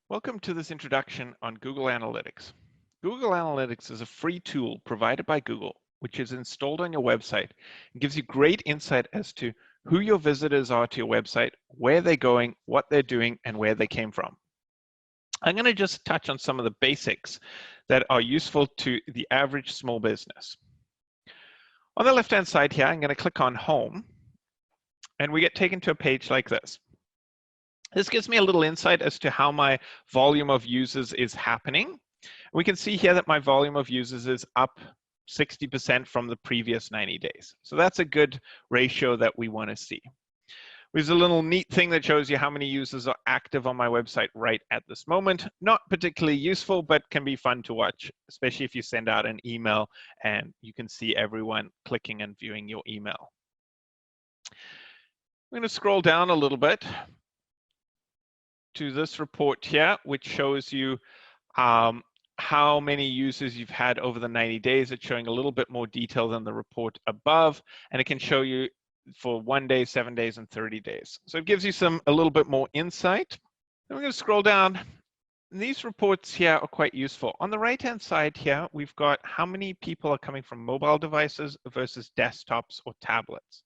Welcome to this introduction on Google Analytics. Google Analytics is a free tool provided by Google, which is installed on your website and gives you great insight as to who your visitors are to your website, where they're going, what they're doing, and where they came from. I'm going to just touch on some of the basics that are useful to the average small business. On the left-hand side here, I'm going to click on Home, and we get taken to a page like this. This gives me a little insight as to how my volume of users is happening. We can see here that my volume of users is up 60% from the previous 90 days. So that's a good ratio that we want to see. There's a little neat thing that shows you how many users are active on my website right at this moment. Not particularly useful, but can be fun to watch, especially if you send out an email and you can see everyone clicking and viewing your email. I'm going to scroll down a little bit to this report here, which shows you how many users you've had over the 90 days. It's showing a little bit more detail than the report above, and it can show you for 1 day, 7 days, and 30 days. So it gives you a little bit more insight. Then we're going to scroll down. And these reports here are quite useful. On the right-hand side here, we've got how many people are coming from mobile devices versus desktops or tablets.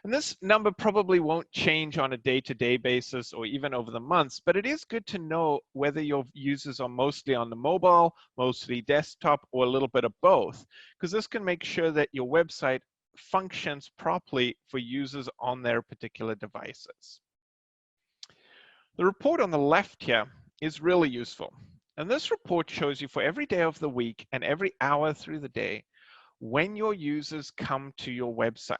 And this number probably won't change on a day-to-day basis or even over the months, but it is good to know whether your users are mostly on the mobile, mostly desktop, or a little bit of both, because this can make sure that your website functions properly for users on their particular devices. The report on the left here is really useful. And this report shows you for every day of the week and every hour through the day when your users come to your website.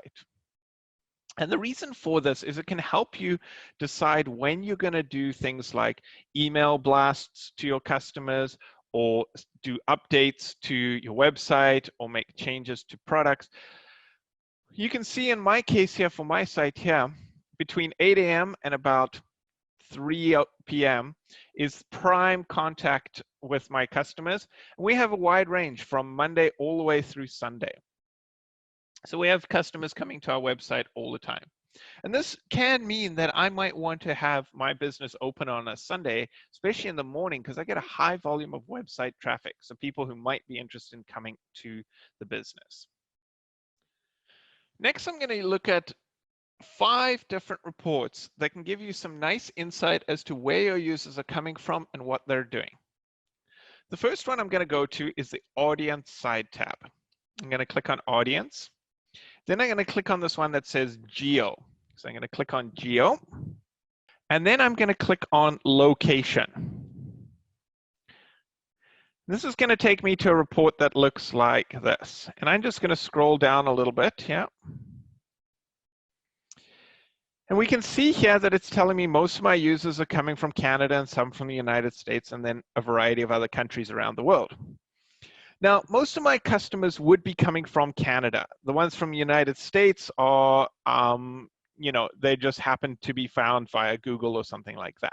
And the reason for this is it can help you decide when you're going to do things like email blasts to your customers or do updates to your website or make changes to products. You can see in my case here for my site here, between 8 a.m. and about 3 p.m. is prime contact with my customers. We have a wide range from Monday all the way through Sunday. So we have customers coming to our website all the time. And this can mean that I might want to have my business open on a Sunday, especially in the morning, because I get a high volume of website traffic. So people who might be interested in coming to the business. Next, I'm going to look at 5 different reports that can give you some nice insight as to where your users are coming from and what they're doing. The first one I'm going to go to is the audience side tab. I'm going to click on audience. Then I'm going to click on this one that says geo. So I'm going to click on geo. And then I'm going to click on location. This is going to take me to a report that looks like this. And I'm just going to scroll down a little bit here. And we can see here that it's telling me most of my users are coming from Canada and some from the United States and then a variety of other countries around the world. Now, most of my customers would be coming from Canada. The ones from the United States are, they just happen to be found via Google or something like that.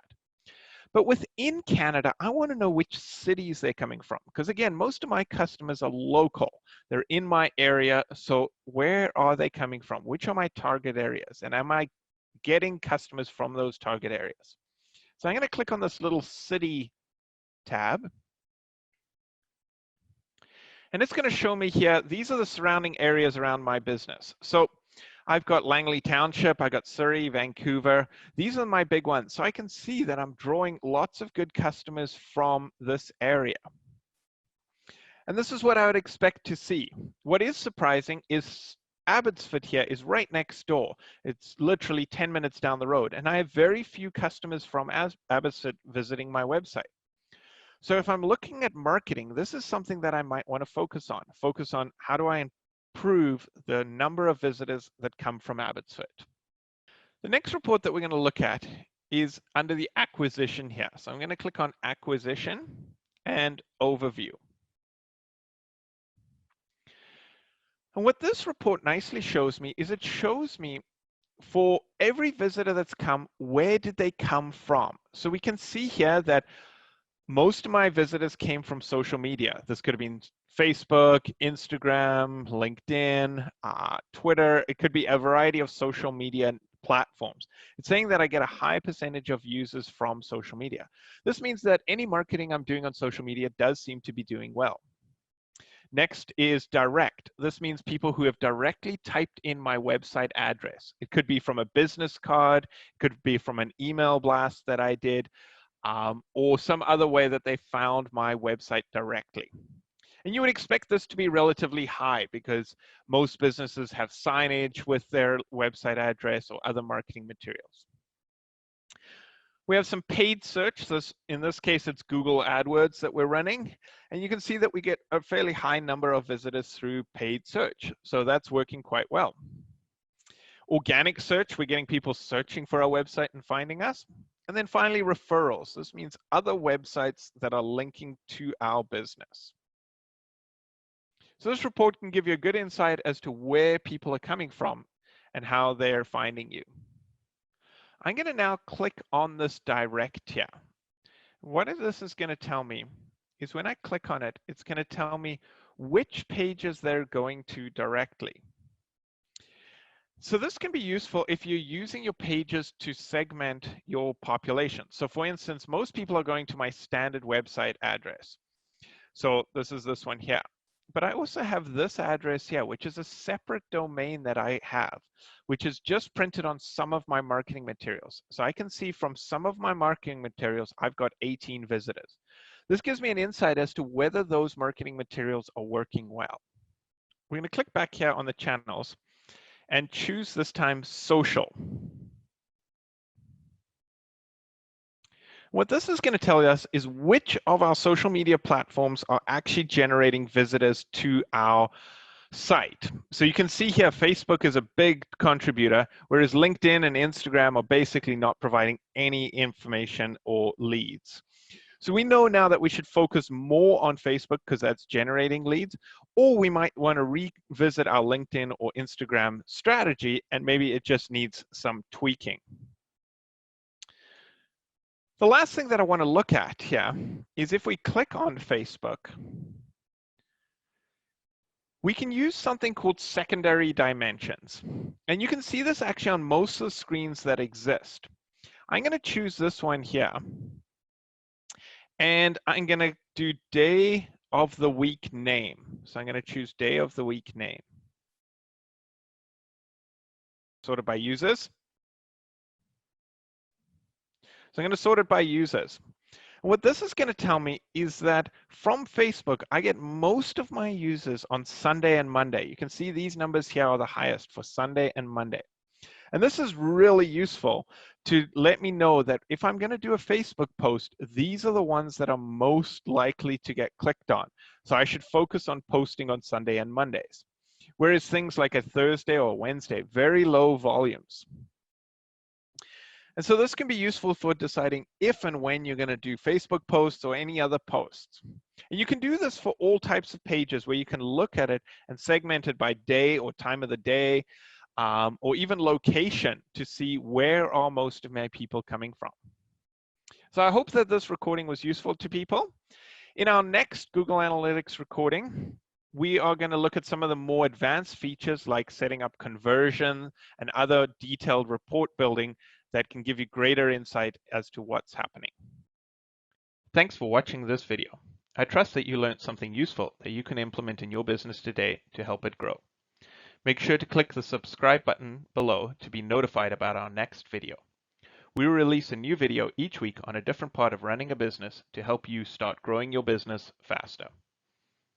But within Canada, I want to know which cities they're coming from. Because again, most of my customers are local. They're in my area. So where are they coming from? Which are my target areas? And am I getting customers from those target areas? So I'm going to click on this little city tab. And it's going to show me here, these are the surrounding areas around my business. So I've got Langley Township, I've got Surrey, Vancouver. These are my big ones. So I can see that I'm drawing lots of good customers from this area. And this is what I would expect to see. What is surprising is Abbotsford here is right next door. It's literally 10 minutes down the road. And I have very few customers from Abbotsford visiting my website. So if I'm looking at marketing, this is something that I might want to focus on. Focus on how do I improve the number of visitors that come from Abbotsford. The next report that we're going to look at is under the acquisition here. So I'm going to click on acquisition and overview. And what this report nicely shows me is it shows me for every visitor that's come, where did they come from? So we can see here that most of my visitors came from social media. This could have been Facebook, Instagram, LinkedIn, Twitter. It could be a variety of social media platforms. It's saying that I get a high percentage of users from social media. This means that any marketing I'm doing on social media does seem to be doing well. Next is direct. This means people who have directly typed in my website address. It could be from a business card, it could be from an email blast that I did, or some other way that they found my website directly. And you would expect this to be relatively high because most businesses have signage with their website address or other marketing materials. We have some paid search. In this case, it's Google AdWords that we're running. And you can see that we get a fairly high number of visitors through paid search. So that's working quite well. Organic search, we're getting people searching for our website and finding us. And then finally, referrals. This means other websites that are linking to our business. So this report can give you a good insight as to where people are coming from and how they're finding you. I'm going to now click on this direct here. What this is going to tell me is when I click on it, it's going to tell me which pages they're going to directly. So this can be useful if you're using your pages to segment your population. So for instance, most people are going to my standard website address. So this is this one here. But I also have this address here, which is a separate domain that I have, which is just printed on some of my marketing materials. So I can see from some of my marketing materials, I've got 18 visitors. This gives me an insight as to whether those marketing materials are working well. We're going to click back here on the channels and choose this time social. What this is going to tell us is which of our social media platforms are actually generating visitors to our site. So you can see here, Facebook is a big contributor, whereas LinkedIn and Instagram are basically not providing any information or leads. So we know now that we should focus more on Facebook because that's generating leads, or we might want to revisit our LinkedIn or Instagram strategy, and maybe it just needs some tweaking. The last thing that I want to look at here is if we click on Facebook, we can use something called secondary dimensions. And you can see this actually on most of the screens that exist. I'm going to choose this one here. And I'm going to do day of the week name. So I'm going to choose day of the week name. Sorted by users. So I'm going to sort it by users. And what this is going to tell me is that from Facebook, I get most of my users on Sunday and Monday. You can see these numbers here are the highest for Sunday and Monday. And this is really useful to let me know that if I'm going to do a Facebook post, these are the ones that are most likely to get clicked on. So I should focus on posting on Sunday and Mondays. Whereas things like a Thursday or a Wednesday, very low volumes. And so this can be useful for deciding if and when you're going to do Facebook posts or any other posts. And you can do this for all types of pages where you can look at it and segment it by day or time of the day, or even location to see where are most of my people coming from. So I hope that this recording was useful to people. In our next Google Analytics recording, we are going to look at some of the more advanced features like setting up conversion and other detailed report building that can give you greater insight as to what's happening. Thanks for watching this video. I trust that you learned something useful that you can implement in your business today to help it grow. Make sure to click the subscribe button below to be notified about our next video. We will release a new video each week on a different part of running a business to help you start growing your business faster.